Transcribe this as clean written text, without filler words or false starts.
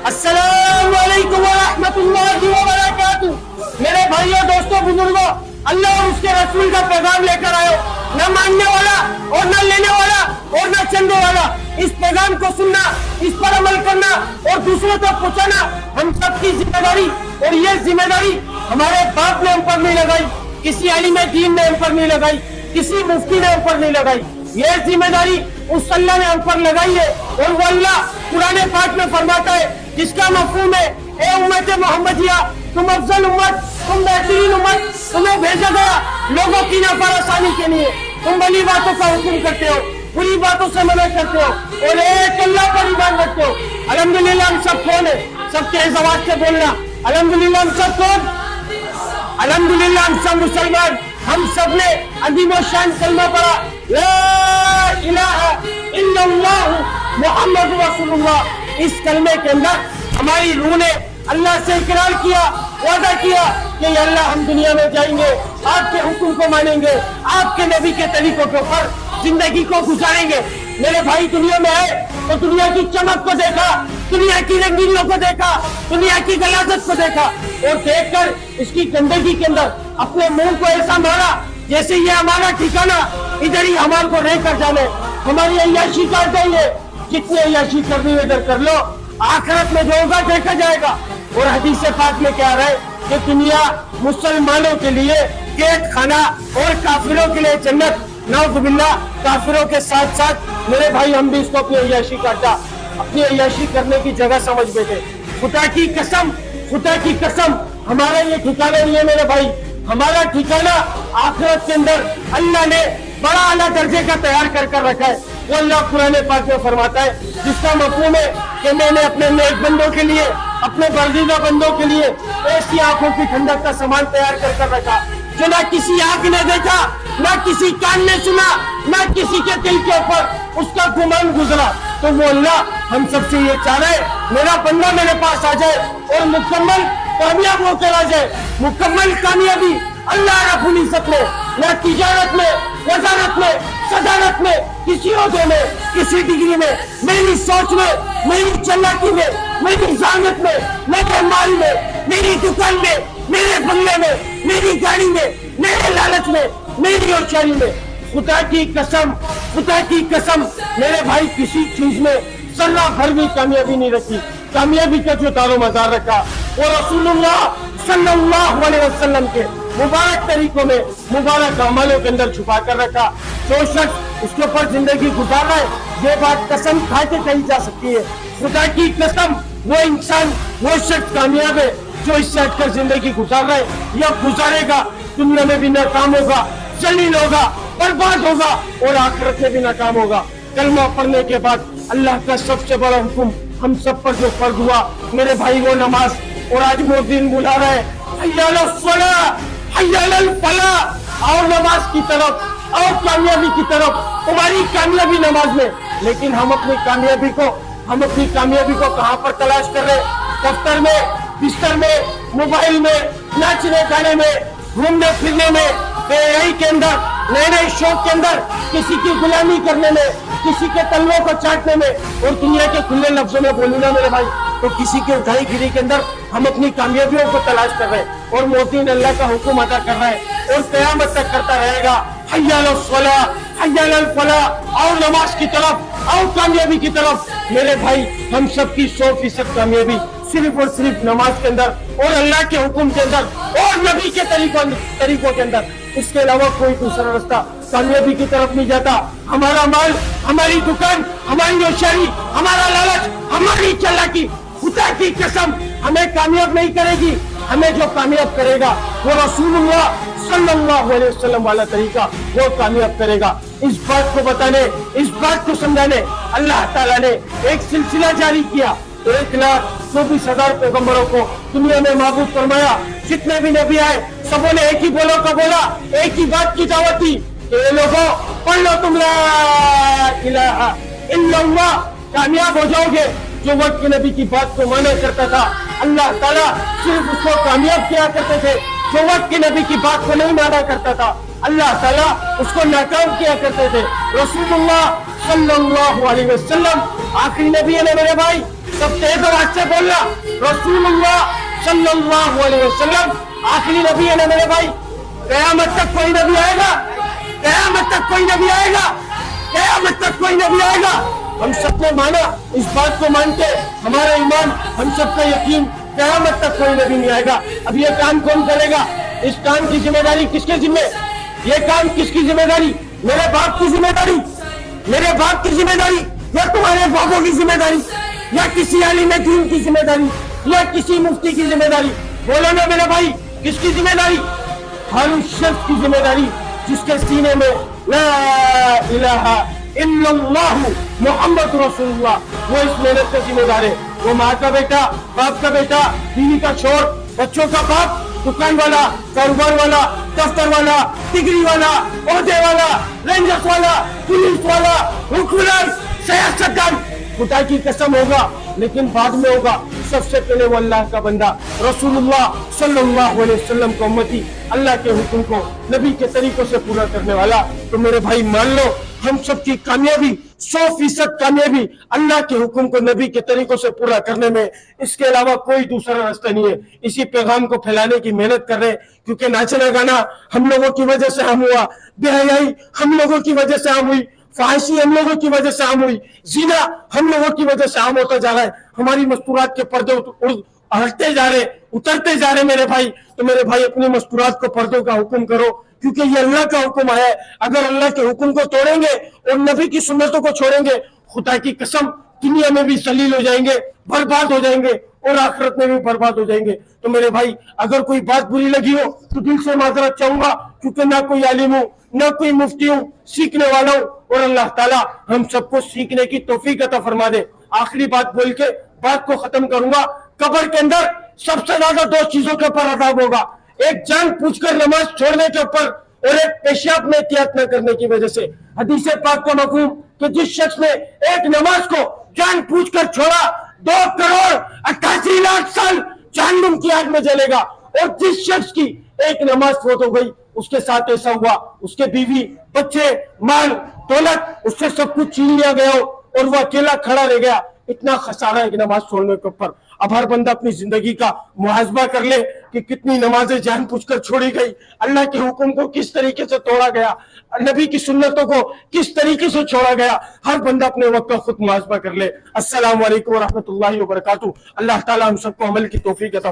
अस्सलाम वालेकुम व रहमतुल्लाहि व बरकातुहू। मेरे भाइयों, दोस्तों, बुजुर्गों, अल्लाह और उसके रसूल का पैगाम लेकर आयो। न मानने वाला और न लेने वाला और न चंदे वाला, इस पैगाम को सुनना, इस पर अमल करना और दूसरों तक पहुंचाना हम सबकी जिम्मेदारी। और ये जिम्मेदारी हमारे बाप ने हम पर नहीं लगाई, किसी आलिम दीन ने हम पर नहीं लगाई, किसी मुफ्ती ने हम पर नहीं लगाई। ये जिम्मेदारी उस अल्लाह ने हम पर लगाई है। और वो अल्लाह कुरान पाक में फरमाता है, जिसका मफहूम है, ए उम्मत मोहम्मदिया, तुम अफजल उम्मत, तुम बेहतरीन उम्मत, तुम्हें भेजा गया लोगों की नाफरमानी के लिए। तुम भली बातों का हुक्म करते हो, बुरी बातों से मना करते हो और एक अल्लाह पर ईमान रखते हो। अल्हम्दुलिल्लाह हम सब कौन है? सबके इस आवाज से बोलना, अल्हम्दुलिल्लाह हम सब कौन? अल्हम्दुलिल्लाह हम सब मुसलमान। हम सब ने अजीम और शान कलमा पढ़ा, ला इलाहा इल्लल्लाह मुहम्मद रसूलुल्लाह। इस कलमे के अंदर हमारी रूह ने अल्लाह से इकरार किया, वादा किया कि अल्लाह हम दुनिया में जाएंगे, आपके हुक्म को मानेंगे, आपके नबी के तरीकों के ऊपर जिंदगी को गुजारेंगे। मेरे भाई, दुनिया में आए तो दुनिया की चमक को देखा, दुनिया की रंगीनियों को देखा, दुनिया की गलाजत को देखा और देखकर इसकी गंदगी के अंदर अपने मुंह को ऐसा मारा जैसे ये हमारा ठिकाना इधर ही हमारे को रह कर जाने, हमारी अय्याशी कर देंगे। जितनी अय्याशी करनी है इधर कर लो, आखिरत में जो होगा देखा जाएगा। और हदीस पाक में क्या रहा है कि दुनिया मुसलमानों के लिए कैद खाना और काफिरों के लिए जन्नत। नाउज़ुबिल्लाह, काफिरों के साथ साथ मेरे भाई हम भी इसको अपनी अय्याशी करता, अपनी अय्याशी करने की जगह समझ बैठे। खुदा की कसम, खुदा की कसम, हमारा ये ठिकाना नहीं है मेरे भाई। हमारा ठिकाना आखिरत के अंदर अल्लाह ने बड़ा आला दर्जे का तैयार कर रखा है। वो अल्लाह कुरान पाक में फरमाता है, जिसका मफहूम है कि मैंने अपने नेक बंदों के लिए, अपने बर्दीदा बंदों के लिए ऐसी आंखों की ठंडक का सामान तैयार कर रखा जो ना किसी आंख ने देखा, ना किसी कान ने सुना, ना किसी के दिल के ऊपर उसका गुमान गुजरा। तो वो अल्लाह हम सबसे ये चाह रहा है, मेरा बंदा मेरे पास आ जाए और मुकम्मल कामयाब होकर आ जाए। मुकम्मल कामयाबी अल्लाह रब्बुल इज्जत में, ना तिजारत में, वजारत में, सदारत में, किसी ओहदे में, किसी डिग्री में, मेरी सोच में, मेरी चालाकी में, मेरी ज़हानत में, मेरे माल में, मेरी दुकान में, मेरे बंगले में, मेरी गाड़ी में, मेरे लालच में, मेरी होशियारी में। खुदा की कसम, खुदा की कसम, मेरे भाई किसी चीज में जर्रा भर भी कामयाबी नहीं रखी। कामयाबी का जो दारो मदार रखा वो रसूलुल्लाह सल्लल्लाहु अलैहि वसल्लम के मुबारक तरीकों में, मुबारक अमलों के अंदर छुपा कर रखा। जो शख्स उसके ऊपर जिंदगी गुजार रहा है, ये बात कसम खा के कही जा सकती है, खुदा की कसम, वो इंसान, वो शख्स कामयाब है जो इससे हटकर जिंदगी गुजार रहा है या गुजारेगा। दुनिया में भी नाकाम होगा, जलील होगा, बर्बाद होगा और आखिरत में भी नाकाम होगा। कलमा पढ़ने के बाद अल्लाह का सबसे बड़ा हुक्म हम सब पर जो फर्ज हुआ मेरे भाई, वो नमाज। और आज मुअज्जिन बुला रहा है, हय्या अलल फलाह, हय्या अलल फलाह, और नमाज की तरफ, और कामयाबी की तरफ। तुम्हारी कामयाबी नमाज में, लेकिन हम अपनी कामयाबी को कहाँ पर तलाश कर रहे? दफ्तर में, बिस्तर में, मोबाइल में, नाचने गाने में, घूमने फिरने में, बेहयाई के अंदर, नए नए शौक के अंदर, किसी की गुलामी करने में, किसी के तलवों को चाटने में। और दुनिया के खुले लफ्जों में बोलूं ना मेरे भाई, तो किसी की उठाई गिरी के अंदर हम अपनी कामयाबियों को तलाश कर रहे हैं। और मोहसिन अल्लाह का हुक्म अदा कर रहा है और क़यामत तक करता रहेगा, हय्या अलल फलाह, हय्या अलल फलाह, और नमाज की तरफ, और कामयाबी की तरफ। मेरे भाई, हम सबकी 100% कामयाबी सिर्फ और सिर्फ नमाज के अंदर और अल्लाह के हुक्म के अंदर और नबी के तरीकों के अंदर। इसके अलावा कोई दूसरा रास्ता कामयाबी की तरफ नहीं जाता। हमारा माल, हमारी दुकान, हमारी होशियारी, हमारा लालच, हमारी चालाकी, खुदा की कसम हमें कामयाब नहीं करेगी। हमें जो कामयाब करेगा वो रसूलुल्लाह सल्लल्लाहु अलैहि वसल्लम वाला तरीका, वो कामयाब करेगा। इस बात को बताने, इस बात को समझाने अल्लाह ताला ने एक सिलसिला जारी किया। 1,24,000 पैगंबरों को दुनिया में माबूद फरमाया। जितने भी नबी आए सबों ने एक ही बोला, एक ही बात की दावत दी, ये लोगों पढ़ लो तुम ला इलाहा इल्लल्लाह, कामयाब हो जाओगे। जो वक्त के नबी की बात को माना करता था, अल्लाह ताला सिर्फ उसको कामयाब किया करते थे। जो वक्त के नबी की बात को नहीं माना करता था, अल्लाह ताला उसको नाकाम किया करते थे। रसूलुल्लाह सल्लल्लाहु अलैहि वसल्लम आखिरी नबी है ना मेरे भाई। सब तेज आवाज से बोलना, रसूलुल्लाह सल्लल्लाहु अलैहि वसल्लम आखिरी नबी है ना मेरे भाई। क़यामत तक कोई नबी आएगा, क़यामत तक कोई नबी आएगा, क़यामत तक कोई नबी आएगा। हम सबने माना, इस बात को मान के हमारा ईमान, हम सबका यकीन, क़यामत तक कोई नबी नहीं आएगा। अब ये काम कौन करेगा? इस काम की जिम्मेदारी किसके जिम्मे? ये काम किसकी जिम्मेदारी? मेरे बाप की जिम्मेदारी, मेरे बाप की जिम्मेदारी, या तुम्हारे बापों की जिम्मेदारी, या किसी आलिम दीन की जिम्मेदारी, या किसी मुफ्ती की जिम्मेदारी? बोलो ना मेरे भाई, किसकी जिम्मेदारी? हर उस शख्स की जिम्मेदारी जिसके सीने में ला इलाहा इल्लल्लाह मुहम्मद रसूलुल्लाह, वो इस मेहनत का जिम्मेदार है। वो माँ का बेटा, बाप का बेटा, बीवी का शोर, बच्चों का बाप, दुकान वाला, कारोबार वाला, दफ्तर वाला, डिग्री वाला, ओहदे वाला, रेंजर्स वाला, पुलिस वाला, हुकूमत, सियासतदान, खुदा की कसम होगा, लेकिन बाद में होगा। सबसे पहले वो अल्लाह का बंदा, रसूलुल्लाह सल्लल्लाहु अलैहि वसल्लम का उम्मती, अल्लाह के हुक्म को नबी के तरीकों से पूरा करने वाला। तो मेरे भाई मान लो, हम सबकी कामयाबी 100% कामयाबी अल्लाह के हुक्म को नबी के तरीकों से पूरा करने में, इसके अलावा कोई दूसरा रास्ता नहीं है। इसी पैगाम को फैलाने की मेहनत कर रहे हैं, क्योंकि नाचना गाना हम लोगों की वजह से हम हुआ, बेहयाई हम लोगों की वजह से हम हुई, फाहिशी हम लोगों की वजह से हम हुई, जीना हम लोगों की वजह से हम होता जा रहा है। हमारी मस्तूरात के पर्दे हटते जा रहे, उतरते जा रहे मेरे भाई। तो मेरे भाई अपनी मस्तूरात को पर्दों का हुक्म करो, क्योंकि ये अल्लाह का हुक्म आया है। अगर अल्लाह के हुक्म को तोड़ेंगे और नबी की सुन्नतों को छोड़ेंगे, खुदा की कसम दुनिया में भी जलील हो जाएंगे, बर्बाद हो जाएंगे, और आखिरत में भी बर्बाद हो जाएंगे। तो मेरे भाई अगर कोई बात बुरी लगी हो तो दिल से माजरत चाहूंगा, क्योंकि ना कोई आलिम हूँ, ना कोई मुफ्ती हूँ, सीखने वाला हूँ। और अल्लाह ताला हम सबको सीखने की तौफीक अता फरमा दे। आखिरी बात बोल के बात को खत्म करूंगा। कब्र के अंदर सबसे ज्यादा 2 चीजों के ऊपर अजाब होगा, एक जान पूछकर नमाज छोड़ने के ऊपर, और एक पेशाब में एहतियात न करने की वजह से। हदीस पाक का मफहूम कि जिस शख्स ने एक नमाज को जान पूछकर छोड़ा, 2,88,00,000 साल जहन्नुम की आग में जलेगा। और जिस शख्स की एक नमाज फौत हो गई, उसके साथ ऐसा हुआ, उसके बीवी, बच्चे, माल, दौलत, उससे सब कुछ छीन लिया गया हो, और वो अकेला खड़ा रह गया। इतना खसारा है कि नमाज छोड़ने के ऊपर। अब हर बंदा अपनी जिंदगी का मुहासबा कर ले कि कितनी नमाजें जान पूछकर छोड़ी गई, अल्लाह के हुक्म को किस तरीके से तोड़ा गया, नबी की सुन्नतों को किस तरीके से छोड़ा गया। हर बंदा अपने वक्त का खुद मुहासबा कर ले। अस्सलाम वालेकुम व रहमतुल्लाहि व बरकातहू। अल्लाह ताला हम सबको अमल की तौफीक अता